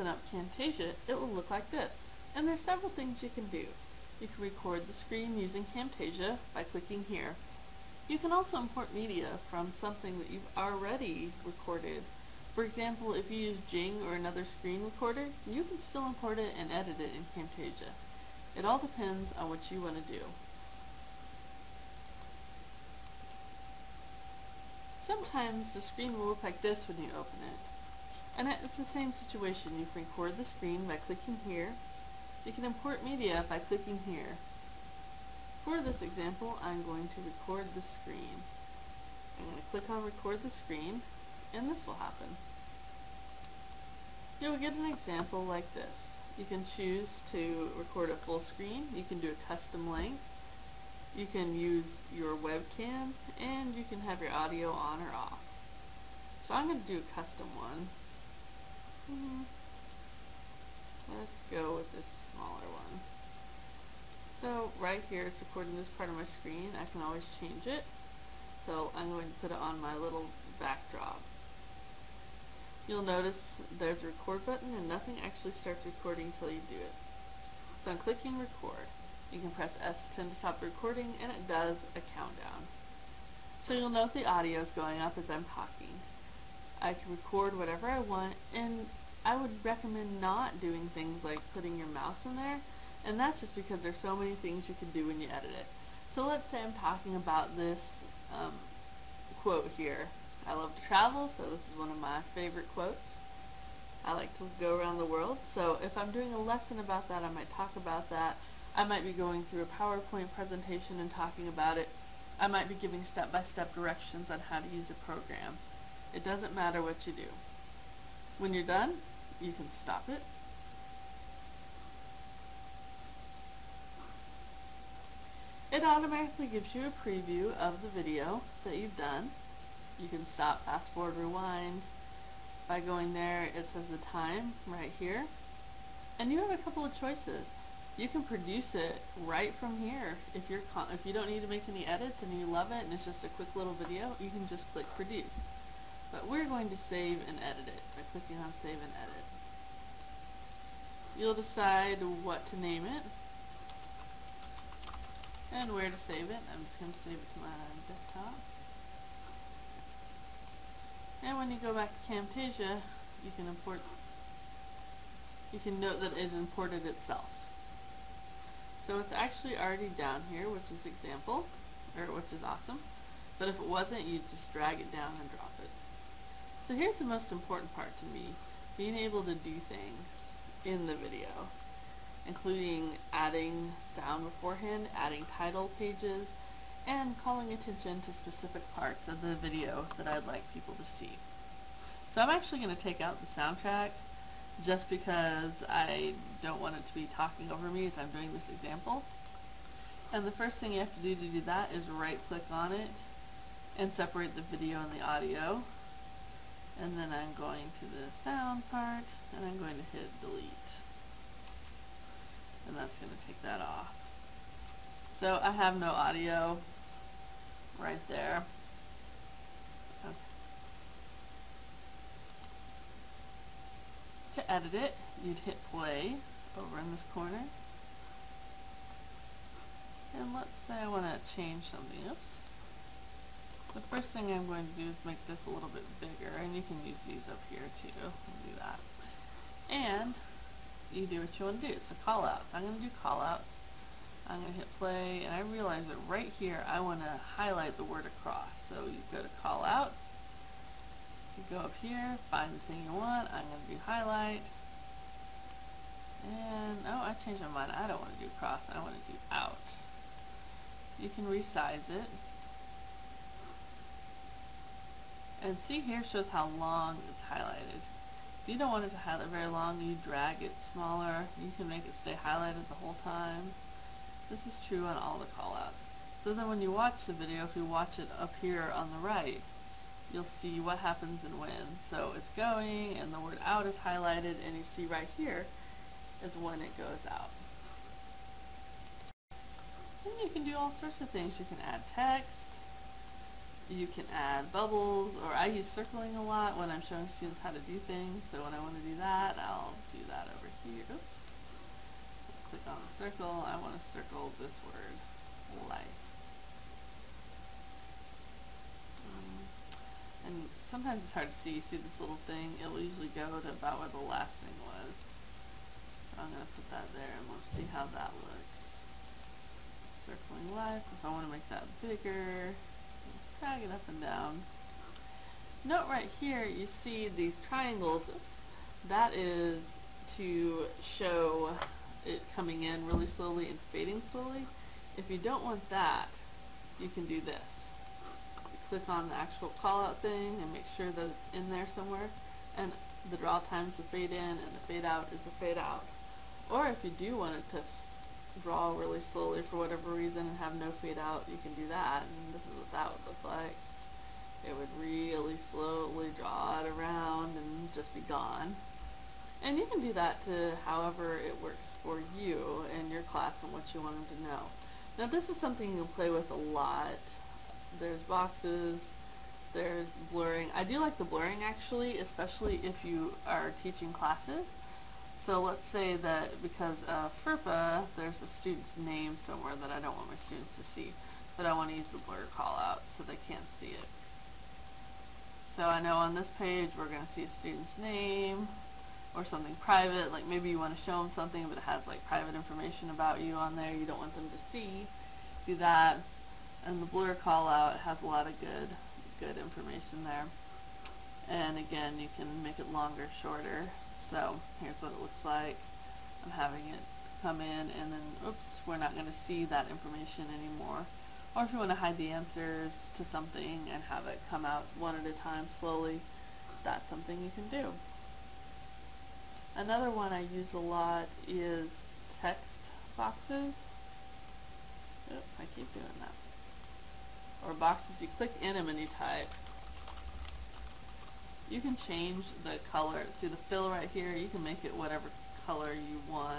open up Camtasia, it will look like this. And there's several things you can do. You can record the screen using Camtasia by clicking here. You can also import media from something that you've already recorded. For example, if you use Jing or another screen recorder, you can still import it and edit it in Camtasia. It all depends on what you want to do. Sometimes the screen will look like this when you open it. And it's the same situation. You can record the screen by clicking here. You can import media by clicking here. For this example, I'm going to record the screen. I'm going to click on record the screen, and this will happen. You'll get an example like this. You can choose to record a full screen. You can do a custom length. You can use your webcam, and you can have your audio on or off. So I'm going to do a custom one. Let's go with this smaller one. So right here it's recording this part of my screen. I can always change it. So I'm going to put it on my little backdrop. You'll notice there's a record button and nothing actually starts recording until you do it. So I'm clicking record. You can press S10 to stop the recording, and it does a countdown. So you'll note the audio is going up as I'm talking. I can record whatever I want, and I would recommend not doing things like putting your mouse in there, and that's just because there's so many things you can do when you edit it. So let's say I'm talking about this quote here. I love to travel, so this is one of my favorite quotes. I like to go around the world, so if I'm doing a lesson about that, I might talk about that. I might be going through a PowerPoint presentation and talking about it. I might be giving step-by-step directions on how to use a program. It doesn't matter what you do. When you're done, you can stop it. It automatically gives you a preview of the video that you've done. You can stop, fast forward, rewind. By going there, it says the time right here. And you have a couple of choices. You can produce it right from here. If you don't need to make any edits and you love it and it's just a quick little video, you can just click produce. But we're going to save and edit it by clicking on save and edit. You'll decide what to name it and where to save it. I'm just going to save it to my desktop. And when you go back to Camtasia, you can note that it imported itself. So it's actually already down here, which is example, or which is awesome. But if it wasn't, you just drag it down and drop it. So here's the most important part to me, being able to do things in the video, including adding sound beforehand, adding title pages, and calling attention to specific parts of the video that I'd like people to see. So I'm actually going to take out the soundtrack just because I don't want it to be talking over me as I'm doing this example. And the first thing you have to do that is right click on it and separate the video and the audio. And then I'm going to the sound part and I'm going to hit delete. And that's going to take that off. So I have no audio right there. Okay. To edit it, you'd hit play over in this corner. And let's say I want to change something. Oops. The first thing I'm going to do is make this a little bit bigger, and you can use these up here too. I'll do that. And you do what you want to do. So callouts. I'm going to do callouts. I'm going to hit play, and I realize that right here I want to highlight the word across. So you go to callouts. You go up here, find the thing you want. I'm going to do highlight. And, oh, I changed my mind. I don't want to do cross. I want to do out. You can resize it. And see here shows how long it's highlighted. If you don't want it to highlight very long, you drag it smaller. You can make it stay highlighted the whole time. This is true on all the callouts. So then when you watch the video, if you watch it up here on the right, you'll see what happens and when. So it's going, and the word out is highlighted, and you see right here is when it goes out. And you can do all sorts of things. You can add text. You can add bubbles, or I use circling a lot when I'm showing students how to do things. So when I want to do that, I'll do that over here. Oops. Click on the circle. I want to circle this word, life. And sometimes it's hard to see. You see this little thing? It will usually go to about where the last thing was. So I'm going to put that there and we'll see how that looks. Circling life. If I want to make that bigger, drag it up and down. Note right here, you see these triangles. Oops. That is to show it coming in really slowly and fading slowly. If you don't want that, you can do this. You click on the actual callout thing and make sure that it's in there somewhere, and the draw time is the fade in and the fade out is the fade out. Or if you do want it to draw really slowly for whatever reason and have no fade out, you can do that, and this is what that would look like. It would really slowly draw it around and just be gone. And you can do that to however it works for you and your class and what you want them to know. Now this is something you can play with a lot. There's boxes, there's blurring. I do like the blurring actually, especially if you are teaching classes. So let's say that because of FERPA, there's a student's name somewhere that I don't want my students to see, but I want to use the blur call out so they can't see it. So I know on this page we're going to see a student's name or something private, like maybe you want to show them something but it has like private information about you on there you don't want them to see. Do that. And the blur call out has a lot of good information there. And again, you can make it longer, shorter. So here's what it looks like. I'm having it come in and then, oops, we're not going to see that information anymore. Or if you want to hide the answers to something and have it come out one at a time slowly, that's something you can do. Another one I use a lot is text boxes. Oop, I keep doing that. Or boxes, you click in them and you type. You can change the color. See the fill right here? You can make it whatever color you want.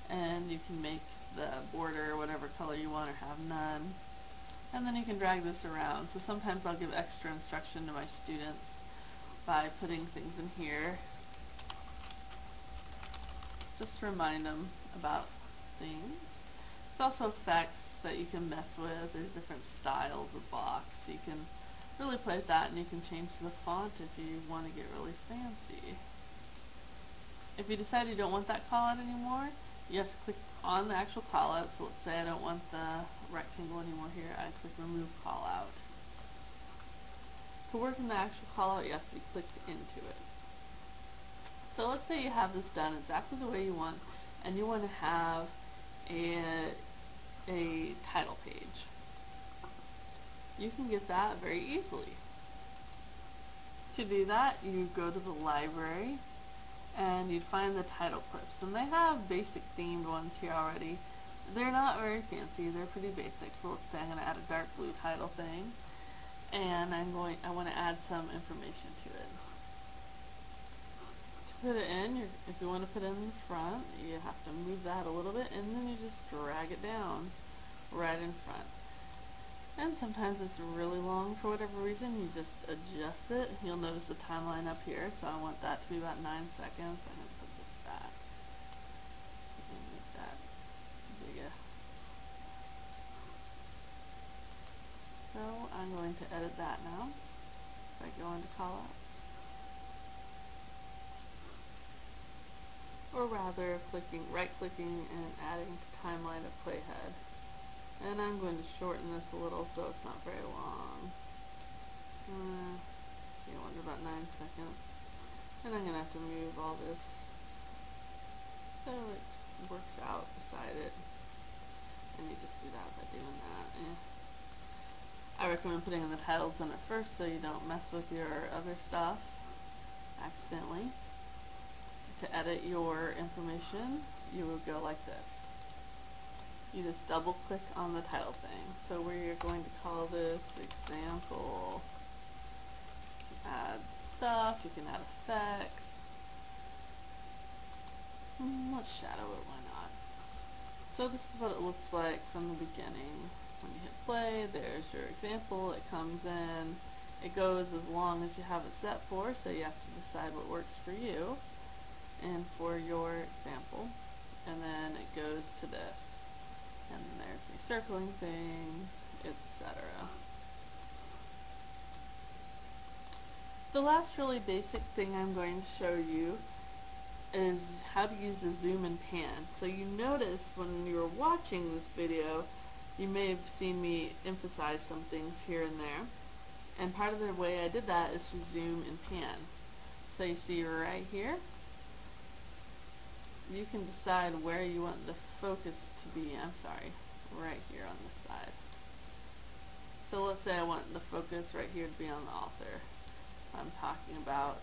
And you can make the border whatever color you want or have none. And then you can drag this around. So sometimes I'll give extra instruction to my students by putting things in here. Just to remind them about things. There's also effects that you can mess with. There's different styles of box. You can really play with that, and you can change the font if you want to get really fancy. If you decide you don't want that callout anymore, you have to click on the actual callout. So let's say I don't want the rectangle anymore here. I click remove callout. To work in the actual callout, you have to be clicked into it. So let's say you have this done exactly the way you want, and you want to have a title page. You can get that very easily. To do that, you go to the library and you'd find the title clips, and they have basic themed ones here already. They're not very fancy, they're pretty basic. So let's say I'm going to add a dark blue title thing, and I want to add some information to it. To put it in, if you want to put it in front, you have to move that a little bit, and then you just drag it down right in front. And sometimes it's really long for whatever reason, you just adjust it. You'll notice the timeline up here, so I want that to be about 9 seconds. I'm going to put this back and make that bigger. So I'm going to edit that now. If I go into callouts, or rather right-clicking and adding to timeline of playhead. And I'm going to shorten this a little so it's not very long. See, I wonder about 9 seconds. And I'm going to have to move all this so it works out beside it. And you just do that by doing that. I recommend putting in the titles in it first so you don't mess with your other stuff accidentally. To edit your information, you will go like this. You just double click on the title thing. So we're going to call this example. You can add stuff, you can add effects. Let's shadow it, why not? So this is what it looks like from the beginning. when you hit play, there's your example. It comes in. It goes as long as you have it set for, so you have to decide what works for you and for your example. And then it goes to this. And then there's me circling things, etc. The last really basic thing I'm going to show you is how to use the zoom and pan. So you noticed when you were watching this video, you may have seen me emphasize some things here and there. And part of the way I did that is to zoom and pan. So you see right here, you can decide where you want the focus to be. I'm sorry, right here on this side. So let's say I want the focus right here to be on the author. I'm talking about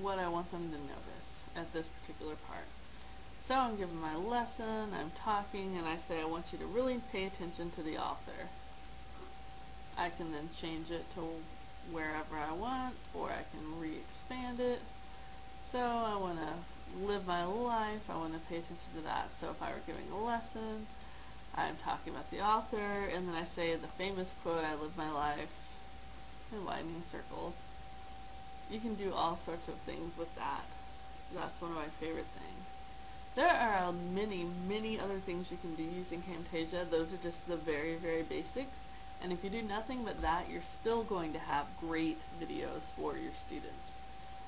what I want them to notice at this particular part. So I'm giving my lesson, I'm talking, and I say I want you to really pay attention to the author. I can then change it to wherever I want, or I can re-expand it. So I want to live my life, I want to pay attention to that. So if I were giving a lesson, I'm talking about the author, and then I say the famous quote, I live my life in widening circles. You can do all sorts of things with that. That's one of my favorite things. There are many other things you can do using Camtasia. Those are just the very basics. And if you do nothing but that, you're still going to have great videos for your students.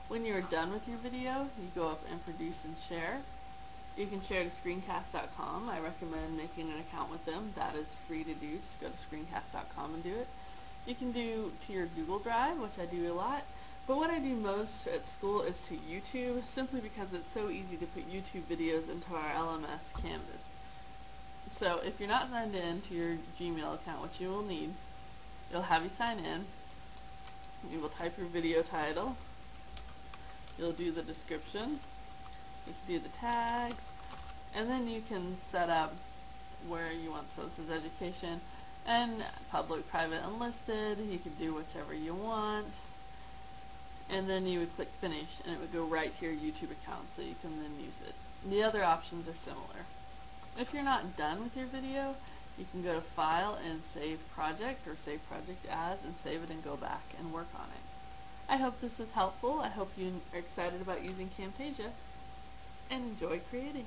When you're done with your video, you go up and produce and share. You can share to Screencast.com. I recommend making an account with them. That is free to do. Just go to Screencast.com and do it. You can do to your Google Drive, which I do a lot. But what I do most at school is to YouTube, simply because it's so easy to put YouTube videos into our LMS Canvas. So if you're not signed in to your Gmail account, which you will need, you'll have you sign in. You will type your video title. You'll do the description. You can do the tags. And then you can set up where you want. So this is education and public, private, unlisted. You can do whichever you want. And then you would click finish and it would go right to your YouTube account, so you can then use it. The other options are similar. If you're not done with your video, you can go to File and Save Project, or Save Project As, and save it and go back and work on it. I hope this is helpful. I hope you are excited about using Camtasia and enjoy creating.